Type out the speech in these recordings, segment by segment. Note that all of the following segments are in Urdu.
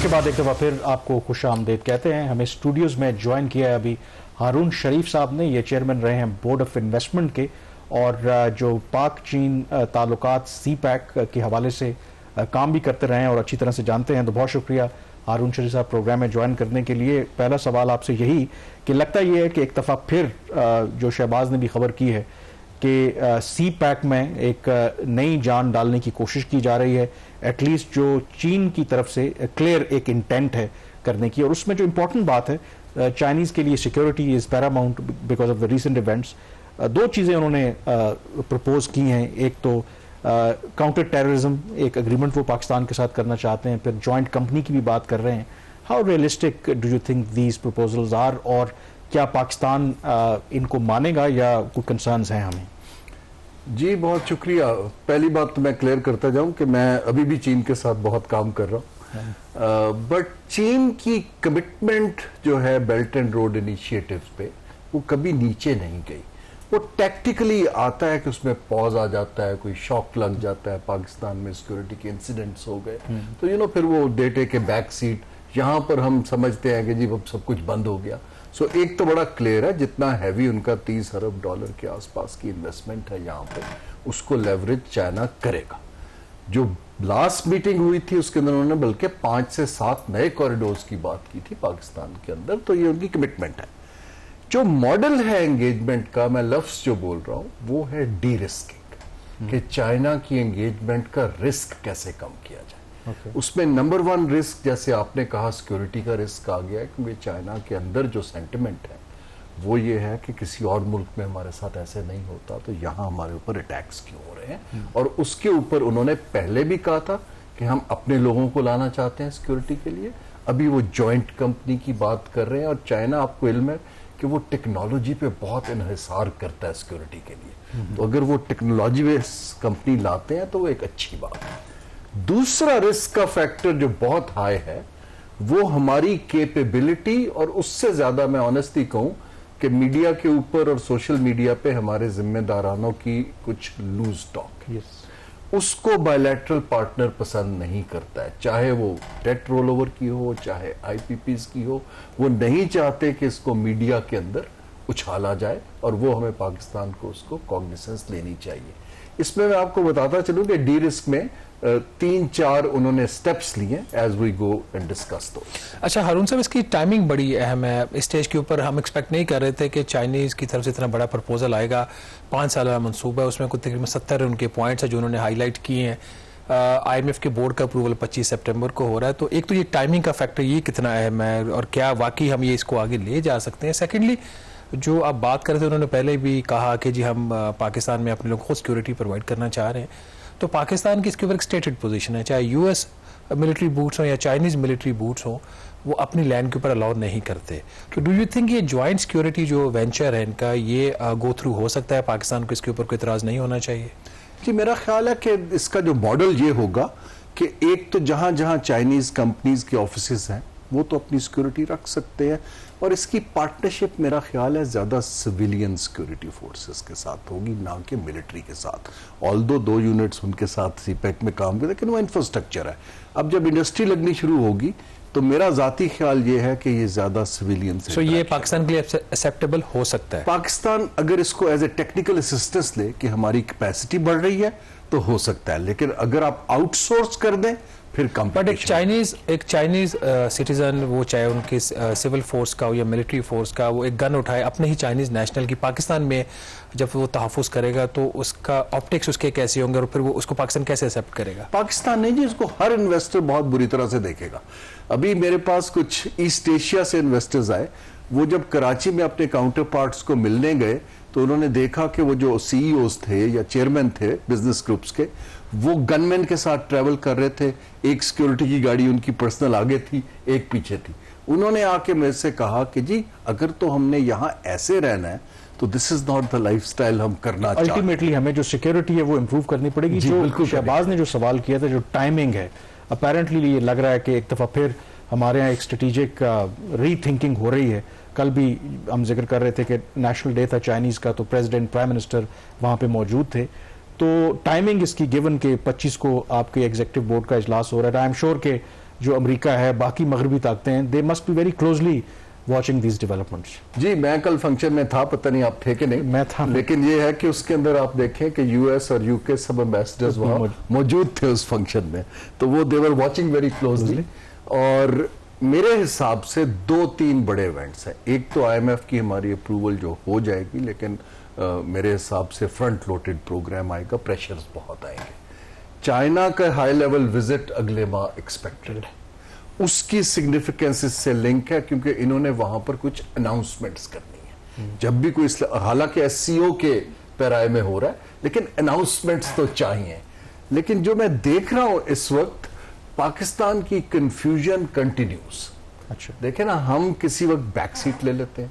کے بعد ایک دفعہ پھر آپ کو خوش آمدید کہتے ہیں. ہمیں اسٹوڈیوز میں جوائن کیا ہے ابھی ہارون شریف صاحب نے. یہ چیئرمین رہے ہیں بورڈ آف انویسٹمنٹ کے, اور جو پاک چین تعلقات سی پیک کے حوالے سے کام بھی کرتے رہے ہیں اور اچھی طرح سے جانتے ہیں. تو بہت شکریہ ہارون شریف صاحب پروگرام میں جوائن کرنے کے لیے. پہلا سوال آپ سے یہی کہ لگتا یہ ہے کہ ایک دفعہ پھر جو شہباز نے بھی خبر کی ہے کہ سی پیک میں ایک نئی جان ڈالنے کی کوشش کی جا رہی ہے, ایٹ لیسٹ جو چین کی طرف سے کلیئر ایک انٹینٹ ہے کرنے کی, اور اس میں جو امپورٹنٹ بات ہے چائنیز کے لیے security is paramount because of the recent events. دو چیزیں انہوں نے پرپوز کی ہیں. ایک تو کاؤنٹر ٹیررزم ایک اگریمنٹ وہ پاکستان کے ساتھ کرنا چاہتے ہیں, پھر جوائنٹ کمپنی کی بھی بات کر رہے ہیں. How realistic do you think these proposals are, اور کیا پاکستان ان کو مانے گا یا کوئی کنسرنز ہیں ہمیں؟ جی بہت شکریہ. پہلی بات تو میں کلیئر کرتا جاؤں کہ میں ابھی بھی چین کے ساتھ بہت کام کر رہا ہوں, بٹ چین کی کمٹمنٹ جو ہے بیلٹ اینڈ روڈ انیشیٹیوز پہ وہ کبھی نیچے نہیں گئی. وہ ٹیکٹیکلی آتا ہے کہ اس میں پاز آ جاتا ہے, کوئی شاک لگ جاتا ہے, پاکستان میں سیکورٹی کے انسیڈنٹس ہو گئے تو پھر وہ ڈیٹے کے بیک سیٹ یہاں پر ہم سمجھتے ہیں کہ جی اب سب کچھ بند ہو گیا. سو ایک تو بڑا کلیئر ہے جتنا ہیوی ان کا $30 ارب کے آس پاس کی انویسٹمنٹ ہے یہاں پہ, اس کو لیوریج چائنا کرے گا. جو لاسٹ میٹنگ ہوئی تھی اس کے اندر انہوں نے بلکہ 5 سے 7 نئے کوریڈورز کی بات کی تھی پاکستان کے اندر, تو یہ ان کی کمٹمنٹ ہے. جو ماڈل ہے انگیجمنٹ کا, میں لفظ جو بول رہا ہوں وہ ہے ڈی رسکنگ, کہ چائنا کی انگیجمنٹ کا رسک کیسے کم کیا جائے. اس میں نمبر 1 رسک جیسے آپ نے کہا سیکیورٹی کا رسک آ گیا ہے, کیونکہ چائنا کے اندر جو سینٹیمنٹ ہے وہ یہ ہے کہ کسی اور ملک میں ہمارے ساتھ ایسے نہیں ہوتا تو یہاں ہمارے اوپر اٹیکس کیوں ہو رہے ہیں. اور اس کے اوپر انہوں نے پہلے بھی کہا تھا کہ ہم اپنے لوگوں کو لانا چاہتے ہیں سیکیورٹی کے لیے. ابھی وہ جوائنٹ کمپنی کی بات کر رہے ہیں, اور چائنا آپ کو علم ہے کہ وہ ٹیکنالوجی پہ بہت انحصار کرتا ہے سیکیورٹی کے لیے, تو اگر وہ ٹیکنالوجی بیس کمپنی لاتے ہیں تو وہ ایک اچھی بات ہے. دوسرا رسک کا فیکٹر جو بہت ہائی ہے وہ ہماری کیپیبلٹی, اور اس سے زیادہ میں آنیسٹلی کہوں کہ میڈیا کے اوپر اور سوشل میڈیا پہ ہمارے ذمہ دارانوں کی کچھ لوز ٹاک, اس کو بائیلیٹرل پارٹنر پسند نہیں کرتا ہے, چاہے وہ ڈیٹ رول اوور کی ہو, چاہے آئی پی پیز کی ہو. وہ نہیں چاہتے کہ اس کو میڈیا کے اندر اچھالا جائے, اور وہ ہمیں پاکستان کو اس کو کاگنیسنس لینی چاہیے. اس میں آپ کو بتاتا چلوں کہ ڈی رسک میں 3-4 انہوں نے سٹیپس لیے as we go and discuss دو. اچھا ہارون صاحب, اس کی ٹائمنگ بڑی اہم ہے. اسٹیج کے اوپر ہم ایکسپیکٹ نہیں کر رہے تھے کہ چائنیز کی طرف سے اتنا بڑا پرپوزل آئے گا. 5 سال کا منصوبہ ہے, اس میں تقریباً 70 ان کے پوائنٹس ہیں جو انہوں نے ہائی لائٹ کیے ہیں. آئی ایم ایف کے بورڈ کا اپروول 25 سپٹمبر کو ہو رہا ہے. تو ایک تو یہ ٹائمنگ کا فیکٹر یہ کتنا اہم ہے, اور کیا واقعی ہم یہ اس کو آگے لے جا سکتے ہیں. سیکنڈلی جو آپ بات کر رہے تھے, انہوں نے پہلے بھی کہا کہ جی ہم پاکستان میں اپنے لوگوں کو سیکورٹی پرووائڈ کرنا چاہ رہے ہیں. تو پاکستان کی اس کے اوپر ایک اسٹیٹڈ پوزیشن ہے, چاہے یو ایس ملٹری بوٹس ہوں یا چائنیز ملٹری بوٹس ہوں, وہ اپنی لینڈ کے اوپر الاؤ نہیں کرتے. تو ڈو یو تھنک یہ جوائنٹ سیکورٹی جو وینچر ہے ان کا, یہ گو تھرو ہو سکتا ہے؟ پاکستان کو اس کے اوپر کوئی اعتراض نہیں ہونا چاہیے؟ جی میرا خیال ہے کہ اس کا جو ماڈل یہ ہوگا کہ ایک تو جہاں جہاں چائنیز کمپنیز کے آفیسز ہیں وہ تو اپنی سیکورٹی رکھ سکتے ہیں, اور اس کی پارٹنرشپ میرا خیال ہے زیادہ سویلین سیکورٹی فورسز کے ساتھ ہوگی, نہ کہ ملٹری کے ساتھ. آلدو 2 یونٹس ان کے ساتھ سی پیک میں کام کرتے, لیکن وہ انفراسٹرکچر ہے. اب جب انڈسٹری لگنی شروع ہوگی تو میرا ذاتی خیال یہ ہے کہ یہ زیادہ سویلین سے. سو یہ پاکستان کے لیے ایکسیپٹیبل ہو سکتا ہے؟ پاکستان اگر اس کو ایز اے ٹیکنیکل اسسٹنس لے کہ ہماری کیپیسٹی بڑھ رہی ہے تو ہو سکتا ہے, لیکن اگر آپ آؤٹ سورس کر دیں پھر بٹ ایک چائنیز سٹیزن, وہ چاہے ان کی سول فورس کا ہو یا ملٹری فورس کا, وہ ایک گن اٹھائے اپنے ہی چائنیز نیشنل کی, پاکستان میں جب وہ تحفظ کرے گا تو اس کا آپٹکس اس کے کیسے ہوں گے, اور پھر وہ اس کو پاکستان کیسے ایکسیپٹ کرے گا؟ پاکستان نہیں جی, اس کو ہر انویسٹر بہت بری طرح سے دیکھے گا. ابھی میرے پاس کچھ ایسٹ ایشیا سے انویسٹرز آئے, وہ جب کراچی میں اپنے کاؤنٹر پارٹس کو ملنے گئے تو انہوں نے دیکھا کہ وہ جو سی ای اوز تھے یا چیئرمین تھے بزنس گروپس کے, وہ گن مین کے ساتھ ٹریول کر رہے تھے. ایک سیکیورٹی کی گاڑی ان کی پرسنل آگے تھی, ایک پیچھے تھی. انہوں نے آ کے میرے سے کہا کہ جی اگر تو ہم نے یہاں ایسے رہنا ہے تو this is not the life style ہم کرنا چاہتے ہیں. الٹیمیٹلی ہمیں جو سیکیورٹی ہے وہ امپروو کرنی پڑے گی. جو شہباز نے جو سوال کیا تھا, جو ٹائمنگ ہے, اپیرنٹلی یہ لگ رہا ہے کہ ایک دفعہ پھر ہمارے یہاں ایک اسٹریٹجک ری تھنکنگ ہو رہی ہے. کل بھی ہم ذکر کر رہے تھے کہ نیشنل ڈے تھا چائنیز کا, تو پریزیڈنٹ پرائم منسٹر وہاں پہ موجود تھے. تو ٹائمنگ اس کی گیون کہ 25 کو آپ کے ایگزیکٹو بورڈ کا اجلاس ہو رہا ہے. آئی ایم شیور کہ جو امریکہ ہے, باقی مغربی طاقتیں ہیں, they must be very closely watching these developments. جی میں کل فنکشن میں تھا, پتہ نہیں آپ تھے کہ نہیں. میں تھا. لیکن یہ ہے کہ اس کے اندر آپ دیکھیں کہ یو ایس اور یو کے سب ایمبیسڈرز وہاں موجود تھے اس فنکشن میں, تو وہ دے ور واچنگ ویری کلوزلی. اور میرے حساب سے 2-3 بڑے ایونٹس ہیں. ایک تو آئی ایم ایف کی ہماری اپروول جو ہو جائے گی, لیکن میرے حساب سے فرنٹ لوڈڈ پروگرام آئے گا, پریشرز بہت آئیں گے. چائنا کا ہائی لیول وزٹ اگلے ماہ ایکسپیکٹڈ ہے, اس کی سگنیفیکنس اس سے لنک ہے کیونکہ انہوں نے وہاں پر کچھ اناؤنسمنٹس کرنی ہے. جب بھی کوئی حالانکہ ایس سی او کے پیرائے میں ہو رہا ہے, لیکن اناؤنسمنٹس تو چاہیے. لیکن جو میں دیکھ رہا ہوں اس وقت, پاکستان کی کنفیوژن کنٹینیوز. اچھا دیکھیں نا, ہم کسی وقت بیک سیٹ لے لیتے ہیں,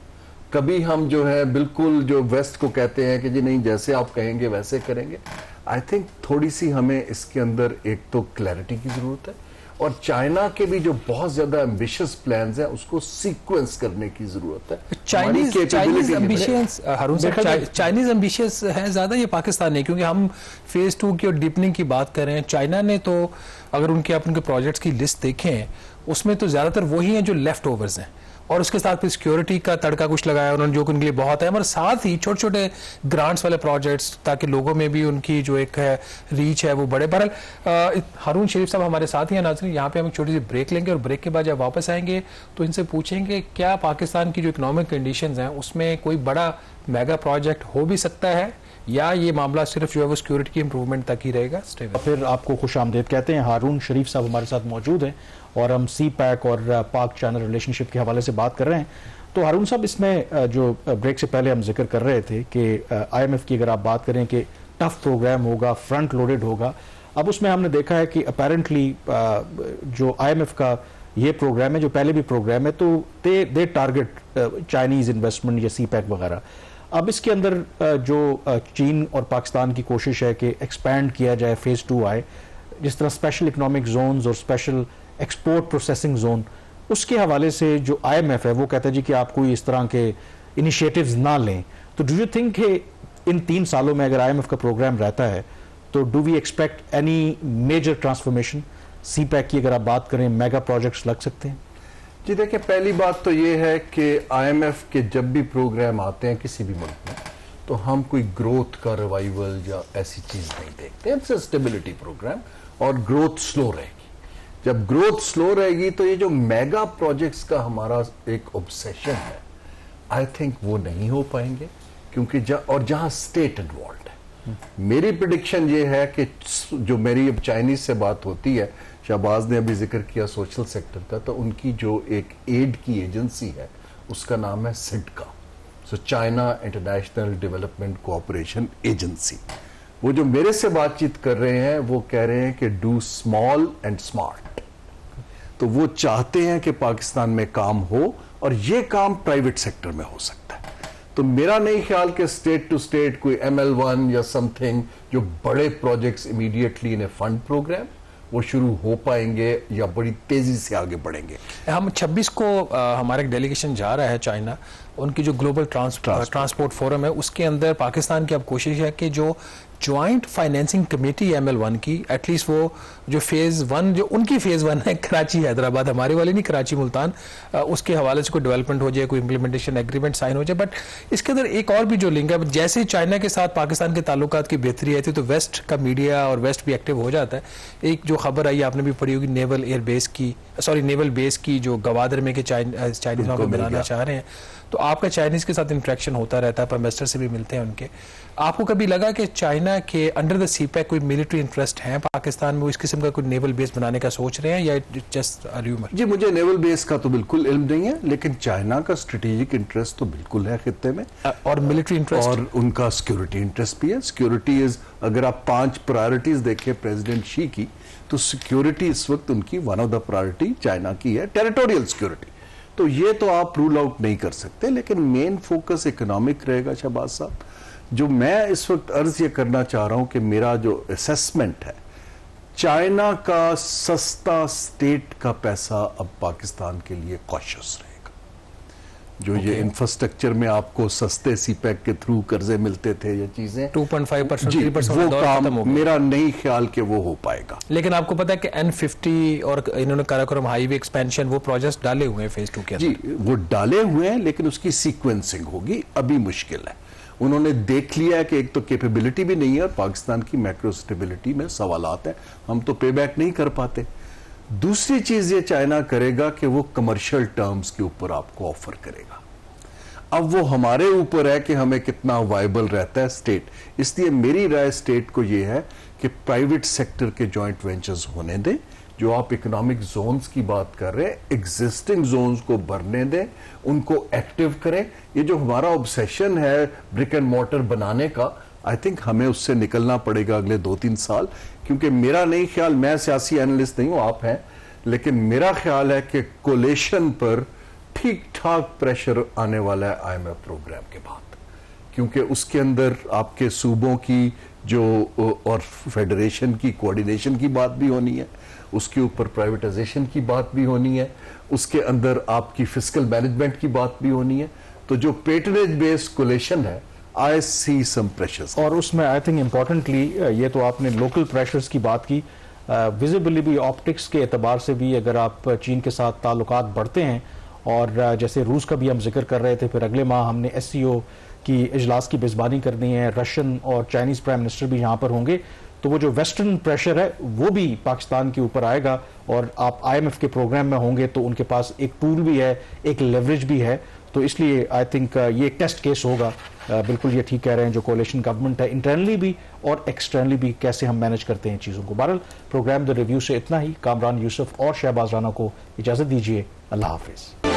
کبھی ہم جو ہے بالکل جو ویسٹ کو کہتے ہیں کہ جی نہیں جیسے آپ کہیں گے ویسے کریں گے. آئی تھنک تھوڑی سی ہمیں اس کے اندر ایک تو کلیئرٹی کی ضرورت ہے, اور چائنا کے بھی جو بہت زیادہ ایمبیشس پلانز ہیں اس کو سیکوینس کرنے کی ضرورت ہے. چائنیز ایمبیشس ہے زیادہ یہ پاکستان نہیں, کیونکہ ہم فیز 2 کی اور ڈیپننگ کی بات کر رہے ہیں. چائنا نے تو اگر ان کے اپنے پروجیکٹس کی لسٹ دیکھیں اس میں تو زیادہ تر وہی ہیں جو لیفٹ اوورز ہیں, اور اس کے ساتھ پھر سیکیورٹی کا تڑکا کچھ لگایا انہوں نے جو ان کے لیے بہت ہے, اور ساتھ ہی چھوٹے چھوٹے گرانٹس والے پروجیکٹس تاکہ لوگوں میں بھی ان کی جو ایک ہے ریچ ہے وہ بڑھے. بہرحال ہارون شریف صاحب ہمارے ساتھ ہی ہیں. ناظرین, یہاں پہ ہم ایک چھوٹی سی بریک لیں گے, اور بریک کے بعد جب واپس آئیں گے تو ان سے پوچھیں گے کیا پاکستان کی جو اکنامک کنڈیشنز ہیں اس میں کوئی بڑا میگا پروجیکٹ ہو بھی سکتا ہے, یا یہ معاملہ صرف جو ہے وہ سیکیورٹی کی امپروومنٹ تک ہی رہے گا. پھر آپ کو خوش آمدید کہتے ہیں. ہارون شریف صاحب ہمارے ساتھ موجود ہیں اور ہم سی پیک اور پاک چائنا ریلیشن شپ کے حوالے سے بات کر رہے ہیں. تو ہارون صاحب, اس میں جو بریک سے پہلے ہم ذکر کر رہے تھے کہ آئی ایم ایف کی اگر آپ بات کریں کہ ٹف پروگرام ہوگا, فرنٹ لوڈڈ ہوگا, اب اس میں ہم نے دیکھا ہے کہ اپیرنٹلی جو آئی ایم ایف کا یہ پروگرام ہے, جو پہلے بھی پروگرام ہے, تو دے ٹارگٹ چائنیز انویسٹمنٹ یا سی پیک وغیرہ. اب اس کے اندر جو چین اور پاکستان کی کوشش ہے کہ ایکسپینڈ کیا جائے, فیز 2 آئے, جس طرح اسپیشل اکنامک زونز اور اسپیشل ایکسپورٹ پروسیسنگ زون, اس کے حوالے سے جو آئی ایم ایف ہے وہ کہتا ہے جی کہ آپ کوئی اس طرح کے انیشیٹوز نہ لیں. تو ڈو یو تھنک کہ ان 3 سالوں میں اگر آئی ایم ایف کا پروگرام رہتا ہے تو do we expect any major transformation? CPEC کی اگر آپ بات کریں, میگا پروجیکٹس لگ سکتے ہیں؟ جی دیکھیں, پہلی بات تو یہ ہے کہ آئی ایم ایف کے جب بھی پروگرام آتے ہیں کسی بھی ملک میں تو ہم کوئی گروتھ کا ریوائیول یا ایسی چیز نہیں دیکھتے. اٹس اے اسٹیبلٹی پروگرام, اور گروتھ سلو رہے گی. جب گروتھ سلو رہے گی تو یہ جو میگا پروجیکٹس کا ہمارا ایک اوبسیشن ہے, آئی تھنک وہ نہیں ہو پائیں گے, کیونکہ اور جہاں اسٹیٹ انوالوڈ ہے. میری پریڈکشن یہ ہے کہ جو میری اب چائنیز سے بات ہوتی ہے, شہباز نے ابھی ذکر کیا سوشل سیکٹر کا, تو ان کی جو ایک ایڈ کی ایجنسی ہے اس کا نام ہے CIDCA, so China International Development Cooperation Agency. وہ جو میرے سے بات چیت کر رہے ہیں وہ کہہ رہے ہیں کہ ڈو اسمال اینڈ اسمارٹ. تو وہ چاہتے ہیں کہ پاکستان میں کام ہو, اور یہ کام پرائیویٹ سیکٹر میں ہو سکتا ہے. تو میرا نہیں خیال کہ اسٹیٹ ٹو اسٹیٹ کوئی ML1 یا سم تھنگ جو بڑے پروجیکٹس امیڈیٹلی انہیں فنڈ پروگرام وہ شروع ہو پائیں گے یا بڑی تیزی سے آگے بڑھیں گے. ہم 26 کو ہمارا ایک ڈیلیگیشن جا رہا ہے چائنا, ان کی جو گلوبل ٹرانسپورٹ فورم ہے اس کے اندر پاکستان کی اب کوشش ہے کہ جو جوائنٹ فائنینسنگ کمیٹی ML1 کی, ایٹ لیسٹ وہ جو فیز 1 جو ان کی فیز 1 ہے کراچی حیدرآباد, ہماری والی نہیں کراچی ملتان, اس کے حوالے سے کوئی ڈیولپمنٹ ہو جائے, کوئی امپلیمنٹیشن ایگریمنٹ سائن ہو جائے. بٹ اس کے اندر ایک اور بھی جو لنک ہے, جیسے ہی چائنا کے ساتھ پاکستان کے تعلقات کی بہتری آتی ہے تو ویسٹ کا میڈیا اور ویسٹ بھی ایکٹیو ہو جاتا ہے. ایک جو خبر آئی آپ نے بھی پڑھی ہوگی نیول بیس کی جو گوادر میں کہ چائنیز وہاں پہ بنانا چاہ رہے ہیں, تو آپ کا چائنیز کے ساتھ انٹریکشن ہوتا رہتا ہے, انویسٹر سے بھی ملتے ہیں ان کے. آپ کو کبھی لگا کہ چائنا کے انڈر دا سی پیک کوئی ملٹری انٹرسٹ ہیں پاکستان میں, وہ اس قسم کا کوئی نیول بیس بنانے کا سوچ رہے ہیں, یا جسٹ ریومر؟ جی مجھے نیول بیس کا تو بالکل علم نہیں ہے, لیکن چائنا کا اسٹریٹجک انٹرسٹ تو بالکل ہے خطے میں, اور ملٹری انٹرسٹ, اور ان کا سیکیورٹی انٹرسٹ بھی ہے. سیکیورٹی اگر آپ 5 پرائرٹیز دیکھیں پریزیڈنٹ شی کی, تو سیکیورٹی اس وقت ان کی one of the priority China کی ہے, ٹیریٹوریل سیکیورٹی. تو یہ تو آپ رول آؤٹ نہیں کر سکتے, لیکن مین فوکس اکنامک رہے گا. شہباز صاحب, جو میں اس وقت عرض یہ کرنا چاہ رہا ہوں کہ میرا جو اسیسمنٹ ہے, چائنا کا سستا اسٹیٹ کا پیسہ اب پاکستان کے لیے کوشش رہے گا. جو یہ انفراسٹرکچر میں آپ کو سستے سی پیک کے تھرو قرضے ملتے تھے یہ چیزیں 2.5% جی 3% وہ دور کام ختم ہو گیا. میرا نہیں خیال کہ وہ ہو پائے گا. لیکن آپ کو پتا ہے کہ N50 اور انہوں نے کاراکرم ہائی وے ایکسپینشن وہ پروجیکٹس ڈالے ہوئے ہیں فیز 2 کے اندر. جی وہ ڈالے ہوئے ہیں لیکن اس کی سیکوینسنگ ہوگی, ابھی مشکل ہے. انہوں نے دیکھ لیا ہے کہ ایک تو کیپیبلٹی بھی نہیں ہے اور پاکستان کی میکرو سٹیبلٹی میں سوالات ہیں, ہم تو پے بیک نہیں کر پاتے. دوسری چیز یہ چائنا کرے گا کہ وہ کمرشل ٹرمز کے اوپر آپ کو آفر کرے گا. اب وہ ہمارے اوپر ہے کہ ہمیں کتنا وائبل رہتا ہے اسٹیٹ. اس لیے میری رائے اسٹیٹ کو یہ ہے کہ پرائیویٹ سیکٹر کے جوائنٹ وینچرز ہونے دیں. جو آپ اکنامک زونز کی بات کر رہے ہیں, ایگزسٹنگ زونز کو بھرنے دیں, ان کو ایکٹیو کریں. یہ جو ہمارا obsession ہے برک اینڈ مورٹر بنانے کا, آئی تھنک ہمیں اس سے نکلنا پڑے گا اگلے 2-3 سال. کیونکہ میرا نہیں خیال, میں سیاسی اینالسٹ نہیں ہوں, آپ ہیں, لیکن میرا خیال ہے کہ کولیشن پر ٹھیک ٹھاک پریشر آنے والا ہے آئی ایم ایف پروگرام کے بعد. کیونکہ اس کے اندر آپ کے صوبوں کی جو اور فیڈریشن کی کوارڈینیشن کی بات بھی ہونی ہے, اس کے اوپر پرائیویٹائزیشن کی بات بھی ہونی ہے, اس کے اندر آپ کی فسکل مینجمنٹ کی بات بھی ہونی ہے. تو جو پیٹرنیج بیس کولیشن ہے, آئی سی سم پریشرز. اور اس میں آئی تھنک امپورٹنٹلی یہ تو آپ نے لوکل پریشرز کی بات کی, ویزیبلی بھی آپٹکس کے اعتبار سے بھی اگر آپ چین کے ساتھ تعلقات بڑھتے ہیں, اور جیسے روس کا بھی ہم ذکر کر رہے تھے, پھر اگلے ماہ ہم نے SCO کی اجلاس کی میزبانی کرنی ہے, رشین اور چائنیز پرائم منسٹر بھی یہاں پر ہوں گے, تو وہ جو ویسٹرن پریشر ہے وہ بھی پاکستان کے اوپر آئے گا. اور آپ IMF کے پروگرام میں ہوں گے تو ان کے پاس ایک ٹول بھی ہے, ایک لیوریج بھی ہے. تو اس لیے آئی تھنک یہ ایک ٹیسٹ کیس ہوگا. بالکل یہ ٹھیک کہہ رہے ہیں جو کولیشن گورنمنٹ ہے, انٹرنلی بھی اور ایکسٹرنلی بھی کیسے ہم مینج کرتے ہیں چیزوں کو. بہرحال پروگرام دا ریویو سے اتنا ہی. کامران یوسف اور شہباز رانا کو اجازت دیجیے. اللہ حافظ.